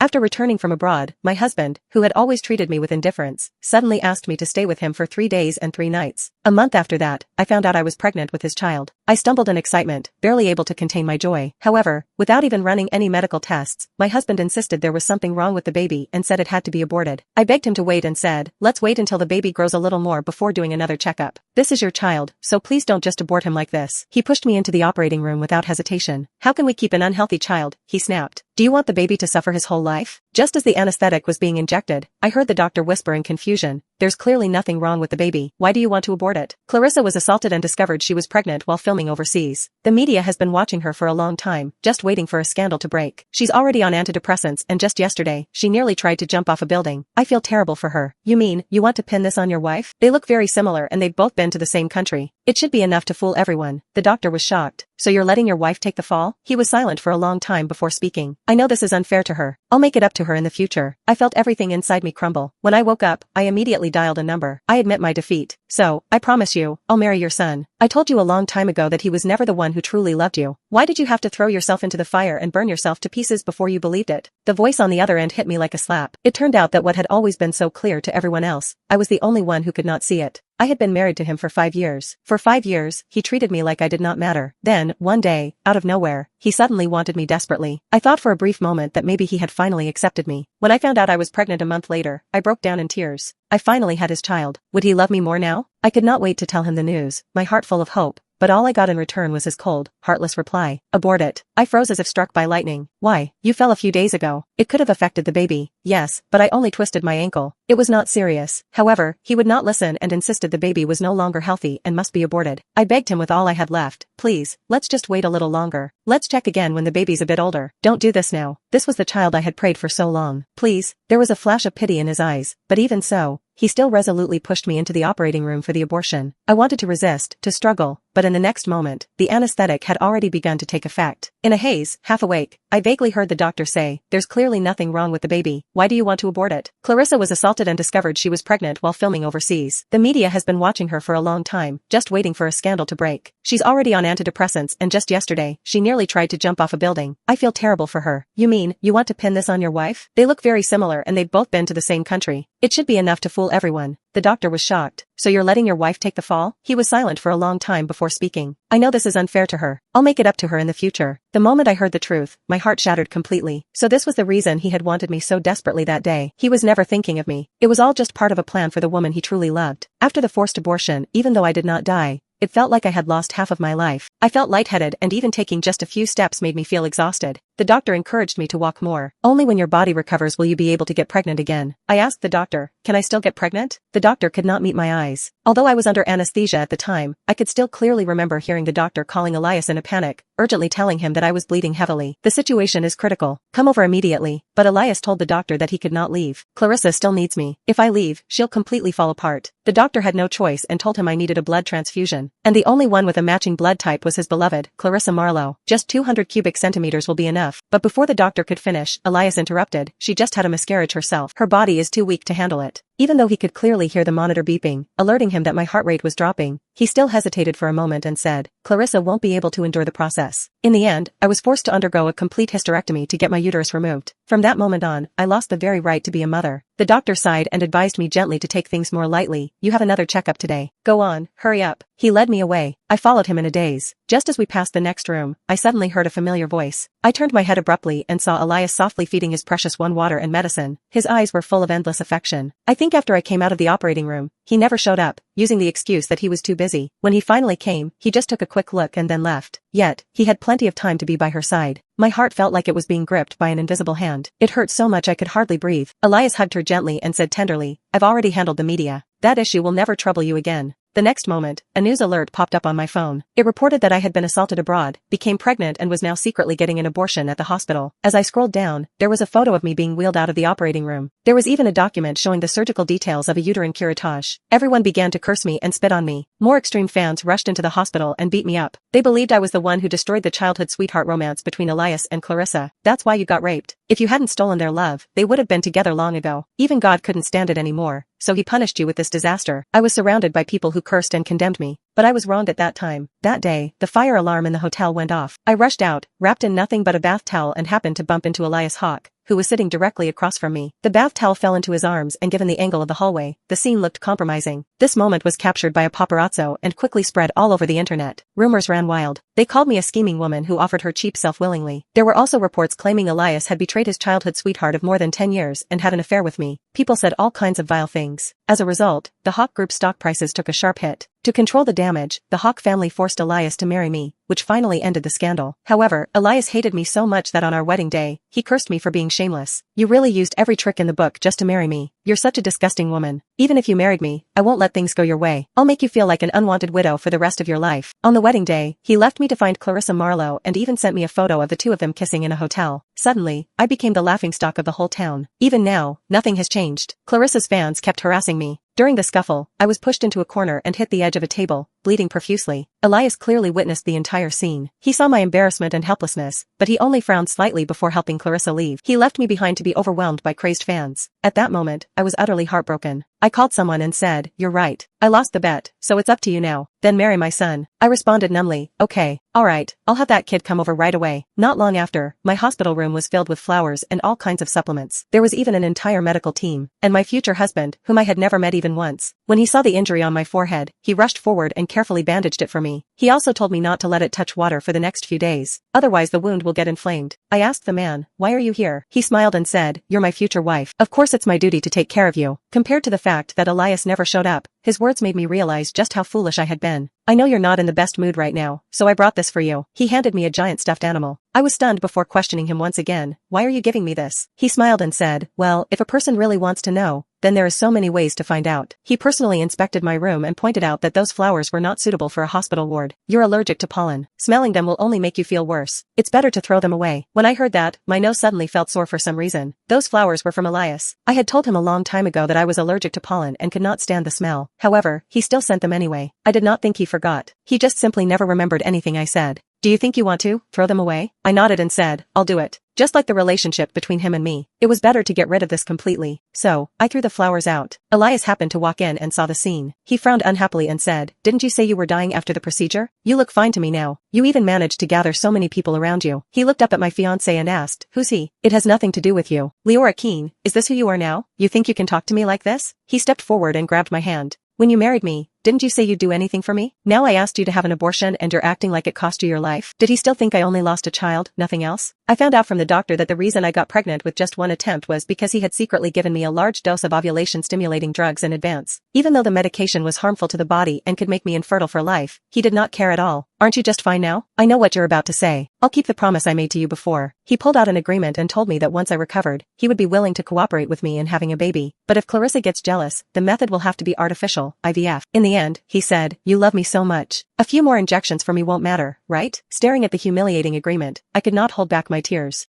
After returning from abroad, my husband, who had always treated me with indifference, suddenly asked me to stay with him for 3 days and 3 nights. A month after that, I found out I was pregnant with his child. I stumbled in excitement, barely able to contain my joy. However, without even running any medical tests, my husband insisted there was something wrong with the baby and said it had to be aborted. I begged him to wait and said, let's wait until the baby grows a little more before doing another checkup. This is your child, so please don't just abort him like this. He pushed me into the operating room without hesitation. How can we keep an unhealthy child? He snapped. Do you want the baby to suffer his whole life? Just as the anesthetic was being injected, I heard the doctor whisper in confusion, there's clearly nothing wrong with the baby. Why do you want to abort it? Clarissa was assaulted and discovered she was pregnant while filming overseas. The media has been watching her for a long time, just waiting for a scandal to break. She's already on antidepressants and just yesterday, she nearly tried to jump off a building. I feel terrible for her. You mean, you want to pin this on your wife? They look very similar and they've both been to the same country. It should be enough to fool everyone. The doctor was shocked. So you're letting your wife take the fall? He was silent for a long time before speaking. I know this is unfair to her. I'll make it up to her in the future. I felt everything inside me crumble. When I woke up, I immediately dialed a number. I admit my defeat. So, I promise you, I'll marry your son. I told you a long time ago that he was never the one who truly loved you. Why did you have to throw yourself into the fire and burn yourself to pieces before you believed it? The voice on the other end hit me like a slap. It turned out that what had always been so clear to everyone else, I was the only one who could not see it. I had been married to him for 5 years. For 5 years, he treated me like I did not matter. Then, one day, out of nowhere, he suddenly wanted me desperately. I thought for a brief moment that maybe he had finally accepted me. When I found out I was pregnant a month later, I broke down in tears. I finally had his child. Would he love me more now? I could not wait to tell him the news, my heart full of hope. But all I got in return was his cold, heartless reply. Abort it. I froze as if struck by lightning. Why? You fell a few days ago. It could have affected the baby. Yes, but I only twisted my ankle. It was not serious. However, he would not listen and insisted the baby was no longer healthy and must be aborted. I begged him with all I had left. Please, let's just wait a little longer. Let's check again when the baby's a bit older. Don't do this now. This was the child I had prayed for so long. Please. There was a flash of pity in his eyes, but even so, he still resolutely pushed me into the operating room for the abortion. I wanted to resist, to struggle, but in the next moment, the anesthetic had already begun to take effect. In a haze, half awake, I vaguely heard the doctor say, there's clearly nothing wrong with the baby. Why do you want to abort it? Clarissa was assaulted and discovered she was pregnant while filming overseas. The media has been watching her for a long time, just waiting for a scandal to break. She's already on antidepressants and just yesterday, she nearly tried to jump off a building. I feel terrible for her. You mean, you want to pin this on your wife? They look very similar and they've both been to the same country. It should be enough to fool everyone. The doctor was shocked. So you're letting your wife take the fall? He was silent for a long time before speaking. I know this is unfair to her. I'll make it up to her in the future. The moment I heard the truth, my heart shattered completely. So this was the reason he had wanted me so desperately that day. He was never thinking of me. It was all just part of a plan for the woman he truly loved. After the forced abortion, even though I did not die, it felt like I had lost half of my life. I felt lightheaded and even taking just a few steps made me feel exhausted. The doctor encouraged me to walk more. Only when your body recovers will you be able to get pregnant again. I asked the doctor, can I still get pregnant? The doctor could not meet my eyes. Although I was under anesthesia at the time, I could still clearly remember hearing the doctor calling Elias in a panic, urgently telling him that I was bleeding heavily. The situation is critical. Come over immediately. But Elias told the doctor that he could not leave. Clarissa still needs me. If I leave, she'll completely fall apart. The doctor had no choice and told him I needed a blood transfusion. And the only one with a matching blood type was his beloved, Clarissa Marlowe. Just 200 cubic centimeters will be enough. But before the doctor could finish, Elias interrupted. She just had a miscarriage herself. Her body is too weak to handle it. Even though he could clearly hear the monitor beeping, alerting him that my heart rate was dropping, he still hesitated for a moment and said, Clarissa won't be able to endure the process. In the end, I was forced to undergo a complete hysterectomy to get my uterus removed. From that moment on, I lost the very right to be a mother. The doctor sighed and advised me gently to take things more lightly. You have another checkup today. Go on, hurry up. He led me away. I followed him in a daze. Just as we passed the next room, I suddenly heard a familiar voice. I turned my head abruptly and saw Elias softly feeding his precious one water and medicine. His eyes were full of endless affection. I think after I came out of the operating room, he never showed up, using the excuse that he was too busy. When he finally came, he just took a quick look and then left. Yet, he had plenty of time to be by her side. My heart felt like it was being gripped by an invisible hand. It hurt so much I could hardly breathe. Elias hugged her gently and said tenderly, I've already handled the media. That issue will never trouble you again. The next moment, a news alert popped up on my phone. It reported that I had been assaulted abroad, became pregnant and was now secretly getting an abortion at the hospital. As I scrolled down, there was a photo of me being wheeled out of the operating room. There was even a document showing the surgical details of a uterine curettage. Everyone began to curse me and spit on me. More extreme fans rushed into the hospital and beat me up. They believed I was the one who destroyed the childhood sweetheart romance between Elias and Clarissa. That's why you got raped. If you hadn't stolen their love, they would have been together long ago. Even God couldn't stand it anymore, so he punished you with this disaster. I was surrounded by people who cursed and condemned me. But I was wronged at that time. That day, the fire alarm in the hotel went off. I rushed out, wrapped in nothing but a bath towel and happened to bump into Elias Hawk. who was sitting directly across from me. The bath towel fell into his arms, and given the angle of the hallway, the scene looked compromising. This moment was captured by a paparazzo and quickly spread all over the internet. Rumors ran wild. They called me a scheming woman who offered her cheap self willingly. There were also reports claiming Elias had betrayed his childhood sweetheart of more than 10 years and had an affair with me. People said all kinds of vile things. As a result, the Hawk Group's stock prices took a sharp hit. To control the damage, the Hawk family forced Elias to marry me, which finally ended the scandal. However, Elias hated me so much that on our wedding day, he cursed me for being shameless. You really used every trick in the book just to marry me. You're such a disgusting woman. Even if you married me, I won't let things go your way. I'll make you feel like an unwanted widow for the rest of your life. On the wedding day, he left me to find Clarissa Marlowe and even sent me a photo of the two of them kissing in a hotel. Suddenly, I became the laughingstock of the whole town. Even now, nothing has changed. Clarissa's fans kept harassing me. During the scuffle, I was pushed into a corner and hit the edge of a table, bleeding profusely. Elias clearly witnessed the entire scene. He saw my embarrassment and helplessness, but he only frowned slightly before helping Clarissa leave. He left me behind to be overwhelmed by crazed fans. At that moment, I was utterly heartbroken. I called someone and said, "You're right. I lost the bet, so it's up to you now. Then marry my son." I responded numbly, "Okay, alright, I'll have that kid come over right away." Not long after, my hospital room was filled with flowers and all kinds of supplements. There was even an entire medical team, and my future husband, whom I had never met even once. When he saw the injury on my forehead, he rushed forward and carefully bandaged it for me. He also told me not to let it touch water for the next few days, otherwise the wound will get inflamed. I asked the man, "Why are you here?" He smiled and said, "You're my future wife. Of course it's my duty to take care of you." Compared to the fact that Elias never showed up, his words made me realize just how foolish I had been. "I know you're not in the best mood right now, so I brought this for you." He handed me a giant stuffed animal. I was stunned before questioning him once again, "Why are you giving me this?" He smiled and said, "Well, if a person really wants to know, then there is so many ways to find out." He personally inspected my room and pointed out that those flowers were not suitable for a hospital ward. "You're allergic to pollen. Smelling them will only make you feel worse. It's better to throw them away." When I heard that, my nose suddenly felt sore for some reason. Those flowers were from Elias. I had told him a long time ago that I was allergic to pollen and could not stand the smell. However, he still sent them anyway. I did not think he forgot. He just simply never remembered anything I said. "Do you think you want to throw them away?" I nodded and said, "I'll do it." Just like the relationship between him and me, it was better to get rid of this completely. So, I threw the flowers out. Elias happened to walk in and saw the scene. He frowned unhappily and said, "Didn't you say you were dying after the procedure? You look fine to me now. You even managed to gather so many people around you." He looked up at my fiancé and asked, "Who's he?" "It has nothing to do with you. Leora Keane, is this who you are now? You think you can talk to me like this?" He stepped forward and grabbed my hand. "When you married me, didn't you say you'd do anything for me? Now I asked you to have an abortion and you're acting like it cost you your life." Did he still think I only lost a child, nothing else? I found out from the doctor that the reason I got pregnant with just one attempt was because he had secretly given me a large dose of ovulation-stimulating drugs in advance. Even though the medication was harmful to the body and could make me infertile for life, he did not care at all. "Aren't you just fine now?" "I know what you're about to say. I'll keep the promise I made to you before." He pulled out an agreement and told me that once I recovered, he would be willing to cooperate with me in having a baby. But if Clarissa gets jealous, the method will have to be artificial, IVF. In the end, he said, "You love me so much. A few more injections for me won't matter, right?" Staring at the humiliating agreement, I could not hold back my tears.